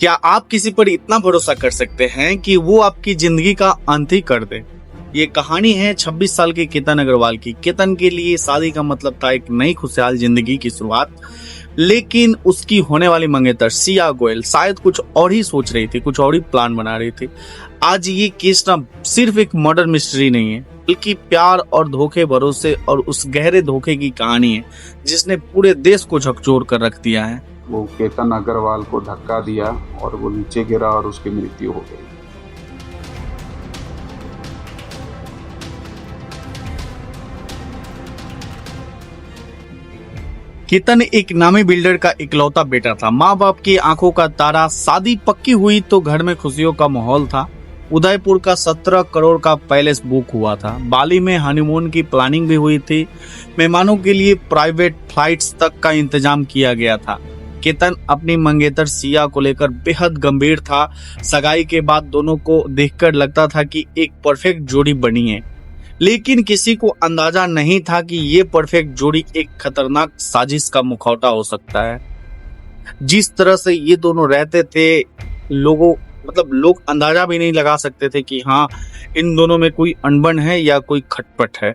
क्या आप किसी पर इतना भरोसा कर सकते हैं कि वो आपकी जिंदगी का अंत ही कर दे? ये कहानी है 26 साल के केतन अग्रवाल की। केतन के लिए शादी का मतलब था एक नई खुशहाल जिंदगी की शुरुआत, लेकिन उसकी होने वाली मंगेतर सिया गोयल शायद कुछ और ही सोच रही थी, कुछ और ही प्लान बना रही थी। आज ये केस ना सिर्फ एक मर्डर मिस्ट्री नहीं है, बल्कि प्यार और धोखे, भरोसे और उस गहरे धोखे की कहानी है जिसने पूरे देश को झकझोर कर रख दिया है। वो केतन अग्रवाल को धक्का दिया और वो नीचे गिरा और उसकी मृत्यु हो गई। केतन एक नामी बिल्डर का इकलौता बेटा था, माँ बाप की आंखों का तारा। शादी पक्की हुई तो घर में खुशियों का माहौल था। उदयपुर का 17 करोड़ का पैलेस बुक हुआ था। बाली में हनीमून की प्लानिंग भी हुई थी। मेहमानों के लिए प्राइवेट फ्लाइट्स तक का इंतजाम किया गया था। केतन अपनी मंगेतर सिया को लेकर बेहद गंभीर था। सगाई के बाद दोनों को देखकर लगता था कि एक परफेक्ट जोड़ी बनी है, लेकिन किसी को अंदाजा नहीं था कि ये परफेक्ट जोड़ी एक खतरनाक साजिश का मुखौटा हो सकता है। जिस तरह से ये दोनों रहते थे, लोग अंदाजा भी नहीं लगा सकते थे कि हाँ, इन दोनों में कोई अनबन है या कोई खटपट है।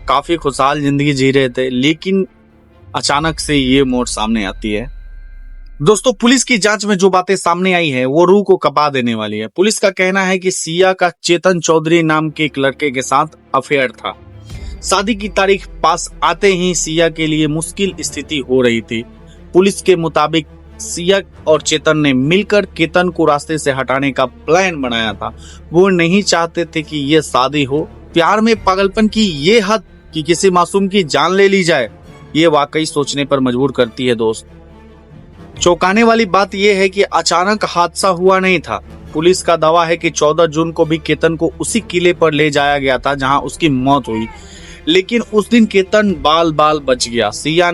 काफी खुशहाल जिंदगी जी रहे थे, लेकिन अचानक से ये मोड़ सामने आती है। दोस्तों, पुलिस की जांच में जो बातें सामने आई है वो रूह को कपा देने वाली है। पुलिस का कहना है कि सिया का चेतन चौधरी नाम के एक लड़के के साथ अफेयर था। शादी की तारीख पास आते ही सिया के लिए मुश्किल स्थिति हो रही थी। पुलिस के मुताबिक सिया और चेतन ने मिलकर केतन को रास्ते से हटाने का प्लान बनाया था। वो नहीं चाहते थे कि ये शादी हो। प्यार में पागलपन की ये हद कि किसी मासूम की जान ले ली जाए, ये वाकई सोचने पर मजबूर करती है। दोस्त, चौंकाने वाली बात यह है कि अचानक हादसा हुआ नहीं था। पुलिस का दावा है कि 14 जून को भी केतन को उसी किले पर ले जाया गया था जहां उसकी मौत हुई, लेकिन उस दिन केतन बाल बच गया। सिया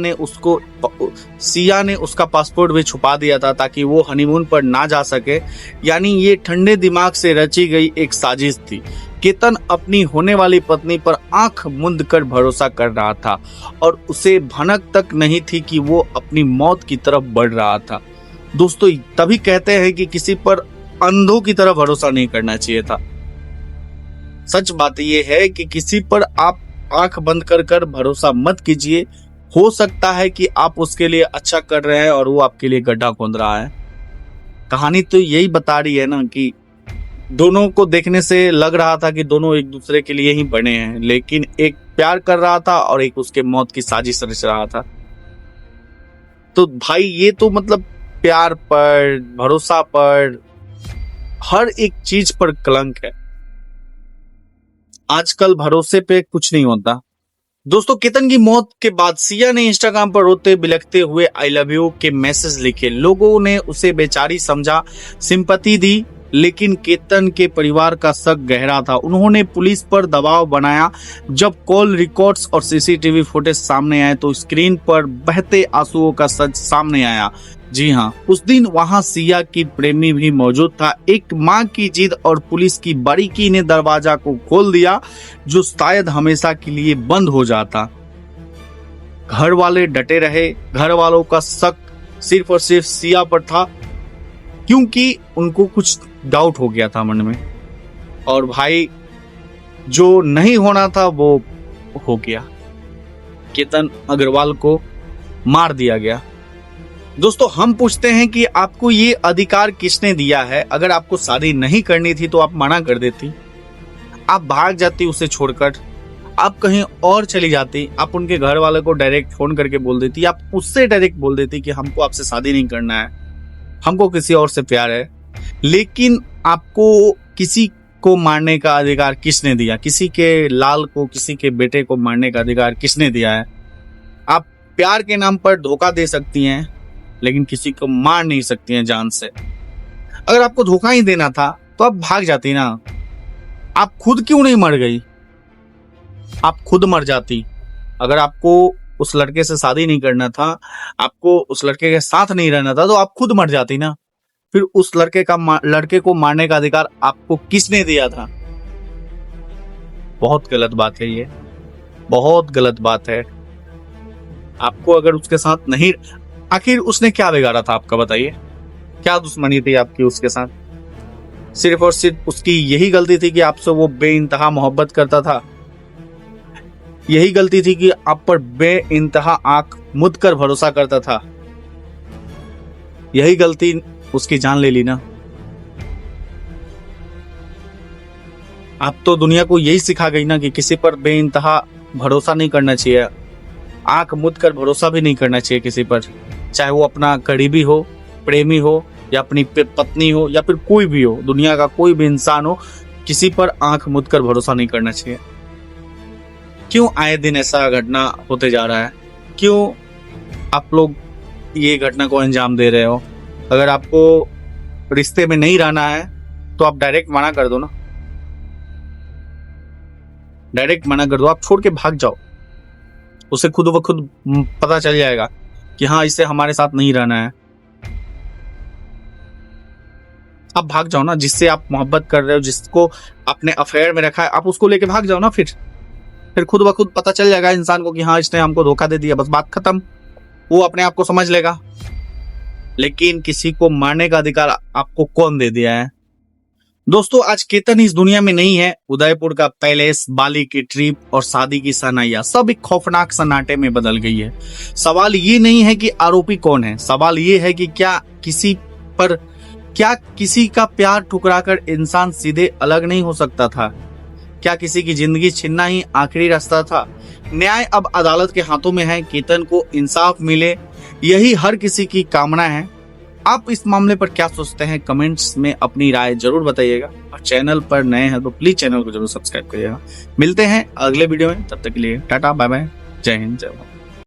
ने उसका पासपोर्ट भी छुपा दिया था ताकि वो हनीमून पर ना जा सके। यानी ये ठंडे दिमाग से रची गई एक साजिश थी। केतन अपनी होने वाली पत्नी पर आंख मूंद कर भरोसा कर रहा था और उसे भनक तक नहीं थी कि वो अपनी मौत की तरफ बढ़ रहा था। दोस्तों, तभी कहते हैं कि किसी पर अंधों की तरह भरोसा नहीं करना चाहिए था। सच बात यह है कि किसी पर आप आंख बंद कर भरोसा मत कीजिए। हो सकता है कि आप उसके लिए अच्छा कर रहे हैं और वो आपके लिए गड्ढा खोद रहा है। कहानी तो यही बता रही है ना कि दोनों को देखने से लग रहा था कि दोनों एक दूसरे के लिए ही बने हैं, लेकिन एक प्यार कर रहा था और एक उसके मौत की साजिश रच रहा था। तो भाई, ये तो मतलब प्यार पर, भरोसा पर, हर एक चीज पर कलंक है। आजकल भरोसे पे कुछ नहीं होता। दोस्तों, केतन की मौत के बाद सिया ने इंस्टाग्राम पर रोते बिलखते हुए आई लव यू के मैसेज लिखे। लोगों ने उसे बेचारी समझा, सिंपैथी दी, लेकिन केतन के परिवार का शक गहरा था। उन्होंने पुलिस पर दबाव बनाया। जब कॉल रिकॉर्ड्स और सीसीटीवी फुटेज सामने आए तो स्क्रीन पर बहते आंसुओं का सच सामने आया। जी हाँ, उस दिन वहां सिया की प्रेमी भी मौजूद था। एक मां की जिद और पुलिस की बारीकी ने दरवाजा को खोल दिया, जो शायद हमेशा के लिए बंद हो जाता। घर वाले डटे रहे। घर वालों का शक सिर्फ और सिर्फ सिया पर था, क्योंकि उनको कुछ डाउट हो गया था मन में। और भाई, जो नहीं होना था वो हो गया। केतन अग्रवाल को मार दिया गया। दोस्तों, हम पूछते हैं कि आपको ये अधिकार किसने दिया है? अगर आपको शादी नहीं करनी थी तो आप मना कर देती, आप भाग जाती उसे छोड़कर, आप कहीं और चली जाती, आप उनके घर वाले को डायरेक्ट फोन करके बोल देती, आप उससे डायरेक्ट बोल देती कि हमको आपसे शादी नहीं करना है, हमको किसी और से प्यार है। लेकिन आपको किसी को मारने का अधिकार किसने दिया? किसी के लाल को, किसी के बेटे को मारने का अधिकार किसने दिया है? आप प्यार के नाम पर धोखा दे सकती हैं, लेकिन किसी को मार नहीं सकती हैं जान से। अगर आपको धोखा ही देना था तो आप भाग जाती ना। आप खुद क्यों नहीं मर गई? आप खुद मर जाती। अगर आपको उस लड़के से शादी नहीं करना था, आपको उस लड़के के साथ नहीं रहना था, तो आप खुद मर जाती ना। फिर उस लड़के को मारने का अधिकार आपको किसने दिया था? बहुत गलत बात है ये, बहुत गलत बात है। आपको अगर उसके साथ नहीं, आखिर उसने क्या बिगाड़ा था आपका, बताइए। क्या दुश्मनी थी आपकी उसके साथ? सिर्फ और सिर्फ उसकी यही गलती थी कि आपसे वो बेइंतहा मोहब्बत करता था? यही गलती थी कि आप पर बेइंतहा आंख मूंद कर भरोसा करता था? यही गलती उसकी जान ले ली ना? आप तो दुनिया को यही सिखा गई ना कि किसी पर बेइंतहा भरोसा नहीं करना चाहिए, आंख मूंद कर भरोसा भी नहीं करना चाहिए किसी पर, चाहे वो अपना करीबी हो, प्रेमी हो, या अपनी पत्नी हो, या फिर कोई भी हो, दुनिया का कोई भी इंसान हो, किसी पर आंख मूंद कर भरोसा नहीं करना चाहिए। क्यों आए दिन ऐसा घटना होते जा रहा है? क्यों आप लोग ये घटना को अंजाम दे रहे हो? अगर आपको रिश्ते में नहीं रहना है तो आप डायरेक्ट मना कर दो ना, डायरेक्ट मना कर दो, आप छोड़ के भाग जाओ। उसे खुद ब खुद पता चल जाएगा कि हाँ, इससे हमारे साथ नहीं रहना है। आप भाग जाओ ना, जिससे आप मोहब्बत कर रहे हो, जिसको अपने अफेयर में रखा है, आप उसको लेके भाग जाओ ना। फिर खुद ब खुद पता चल जाएगा इंसान को कि हाँ, इसने हमको धोखा दे दिया, बस बात खत्म। वो अपने आप को समझ लेगा। लेकिन किसी को मारने का अधिकार आपको कौन दे दिया है? दोस्तों, आज केतन इस दुनिया में नहीं है। उदयपुर का पैलेस, बाली की ट्रिप और शादी की सनाइया सब एक खौफनाक सन्नाटे में बदल गई है। सवाल ये नहीं है कि आरोपी कौन है, सवाल ये है कि क्या किसी का प्यार ठुकराकर इंसान सीधे अलग नहीं हो सकता था? क्या किसी की जिंदगी छीनना ही आखिरी रास्ता था? न्याय अब अदालत के हाथों में है। केतन को इंसाफ मिले, यही हर किसी की कामना है। आप इस मामले पर क्या सोचते हैं? कमेंट्स में अपनी राय जरूर बताइएगा, और चैनल पर नए हैं तो प्लीज चैनल को जरूर सब्सक्राइब करिएगा। मिलते हैं अगले वीडियो में, तब तक के लिए टाटा बाय बाय, जय हिंद, जय भारत।